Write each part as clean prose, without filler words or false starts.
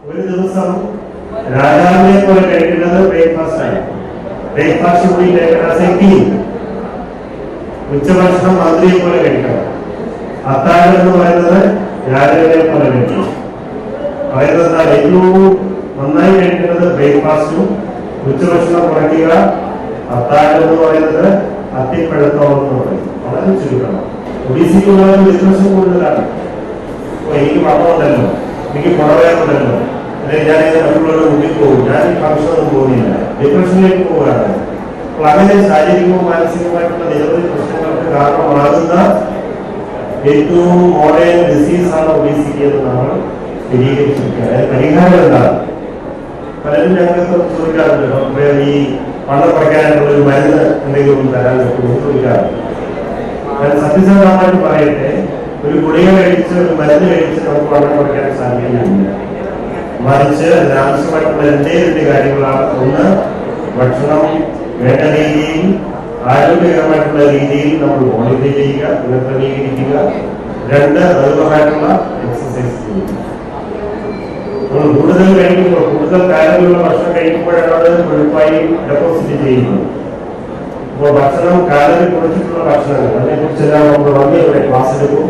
ഒരു ദിവസം രാജാവിനെ പോലെ കഴിക്കുന്നത് ബ്രേക്ക്ഫാസ്റ്റ് ആണ്. ബ്രേക്ക്ഫാസ്റ്റ് കൂടി ഉച്ചഭക്ഷണം മന്ത്രിയെ പോലെ കഴിക്കണം. അത്താഴം എന്ന് പറയുന്നത് രാജാവിനെ പോലെ കഴിക്കണം. പറയുന്നത് ഏറ്റവും നന്നായി കഴിക്കുന്നത് ബ്രേക്ക്ഫാസ്റ്റും, ഉച്ചഭക്ഷണം കുറയ്ക്കുക, അത്താഴം എന്ന് പറയുന്നത് അത്തിപ്പഴത്തോളം എന്ന് പറയും. വളരെ ചുരുക്കണം. ഒബീസിറ്റി ഉള്ളവർ ഡിപ്രഷൻ കൂടുതലാണ്. എനിക്ക് പണമുണ്ടല്ലോ, എനിക്ക് പുറവേറുണ്ടല്ലോ, അല്ലെങ്കിൽ ഞാൻ മറ്റുള്ളവരുടെ മുന്നിൽ പോകും, ഞാൻ ഈ ഫംഗ്ഷനൊന്നും പോകുന്നില്ല, ഡിപ്രഷനിലേക്ക് പോവുകയാണ്. അപ്പോൾ അങ്ങനെ ശാരീരികവും മാനസികവുമായിട്ടുള്ള നിരവധി പ്രശ്നങ്ങൾക്ക് കാരണമാകുന്ന ഏറ്റവും മോഡേൺ ഡിസീസാണ് ഒബീസിറ്റി എന്ന് നമ്മൾ സ്ഥിരീകരിച്ചിരിക്കുക. അതിന് പരിഹാരം എന്താണ്? പലരും ഞങ്ങൾക്ക് ചോദിക്കാറുണ്ട്, ഡോക്ടറെ ഈ വണ്ണം കുറയ്ക്കാനായിട്ടുള്ള ഒരു മരുന്ന് എന്തെങ്കിലും തരാൻ പറ്റുമോ ചോദിക്കാറുണ്ട്. ഞാൻ സത്യസന്ധമായിട്ട് പറയട്ടെ, ഒരു ഗുളിക കഴിച്ച് ഒരു മരുന്ന് കഴിച്ച് നമുക്ക് വണ്ണം കുറയ്ക്കാൻ സാധിക്കുന്നില്ല. മറിച്ച് അതിനാവശ്യമായിട്ടുള്ള രണ്ട് കാര്യങ്ങളാണ്. ഒന്ന്, ഭക്ഷണം വേണ്ട രീതിയിൽ ആരോഗ്യകരമായിട്ടുള്ള രീതിയിൽ നമ്മൾ മോഡിഫൈ ചെയ്യുക, പുനഃക്രമീകരിക്കുക. രണ്ട്, അതുമായിട്ടുള്ള എക്സസൈസ് ചെയ്യുക. നമ്മൾ കൂടുതൽ കഴിക്കുമ്പോൾ, കൂടുതൽ കാലങ്ങളുള്ള ഭക്ഷണം കഴിക്കുമ്പോഴാണ് അത് കൊഴുപ്പായി ഡെപ്പോസിറ്റ് ചെയ്യുന്നത്. അപ്പോൾ ഭക്ഷണം കാലറി കുറച്ചിട്ടുള്ള ഭക്ഷണങ്ങൾ, അതിനെക്കുറിച്ചെല്ലാം നമ്മൾ വളരെ ക്ലാസ് എടുക്കും.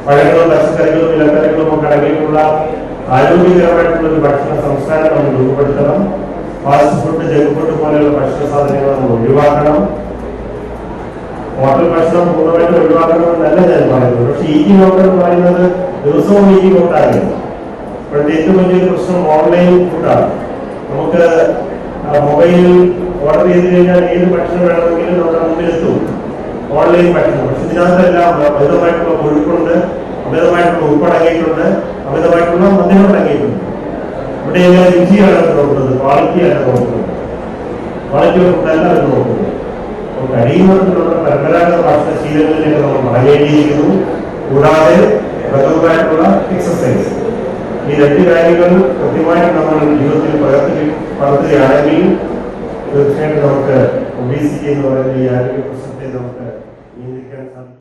പഴങ്ങളും പച്ചക്കറികളും ഇലക്കറികളും ഒക്കെ അടങ്ങിയിട്ടുള്ള ആരോഗ്യകരമായിട്ടുള്ള ഒരു ഭക്ഷണ സംസ്കാരം നമ്മൾ രൂപപ്പെടുത്തണം. ഫാസ്റ്റ് ഫുഡ്, ജങ്ക് ഫുഡ് പോലെയുള്ള ഭക്ഷണ സാധനങ്ങൾ നമ്മൾ ഒഴിവാക്കണം. ഹോട്ടൽ ഭക്ഷണം പൂർണ്ണമായിട്ട് ഒഴിവാക്കണമെന്നല്ല ഞാൻ പറയുന്നത്. പക്ഷെ ഈറ്റിംഗ് ഔട്ട് എന്ന് പറയുന്നത് ദിവസവും ഈറ്റിംഗ് ഔട്ട് ആകില്ല. ഇപ്പോഴത്തെ ഏറ്റവും വലിയൊരു പ്രശ്നം ഓൺലൈൻ ഫുഡാണ്. നമുക്ക് മൊബൈലിൽ ഓർഡർ ചെയ്ത് കഴിഞ്ഞാൽ ഏത് ഭക്ഷണം വേണമെങ്കിലും നമ്മുടെ മുമ്പിലെത്തും. ഓൺലൈൻ ഭക്ഷണം. പക്ഷെ ഇതിനകത്തെല്ലാം അമിതമായിട്ടുള്ള കൊഴുപ്പുണ്ട്, അമിതമായിട്ടുള്ള ഉപ്പടങ്ങിയിട്ടുണ്ട്, അമിതമായിട്ടുള്ള മദ്യം അടങ്ങിയിട്ടുണ്ട്. ഇവിടെ എല്ലാം രുചിയാണ് നോക്കുന്നത്, ക്വാളിറ്റിയാണ് നോക്കുന്നത്. ക്വാളിറ്റി ഫുഡല്ല അത് നോക്കുന്നത്. അപ്പോൾ കഴിയുന്നതിനുള്ള പരമ്പരാഗത ഭക്ഷണ ശീലങ്ങളിലേക്ക് നമ്മൾ മടങ്ങേണ്ടിയിരിക്കുന്നു. കൂടാതെ പ്രകൃതമായിട്ടുള്ള എക്സസൈസ്, ഈ രണ്ട് കാര്യങ്ങൾ കൃത്യമായിട്ട് നമ്മൾ ജീവിതത്തിൽ പകർത്തുകയാണെങ്കിൽ തീർച്ചയായിട്ടും നമുക്ക് ഒബീസിറ്റി എന്ന് പറയുന്ന ഈ ആരോഗ്യ പ്രശ്നത്തെ നമുക്ക് നിയന്ത്രിക്കാൻ സാധിക്കും.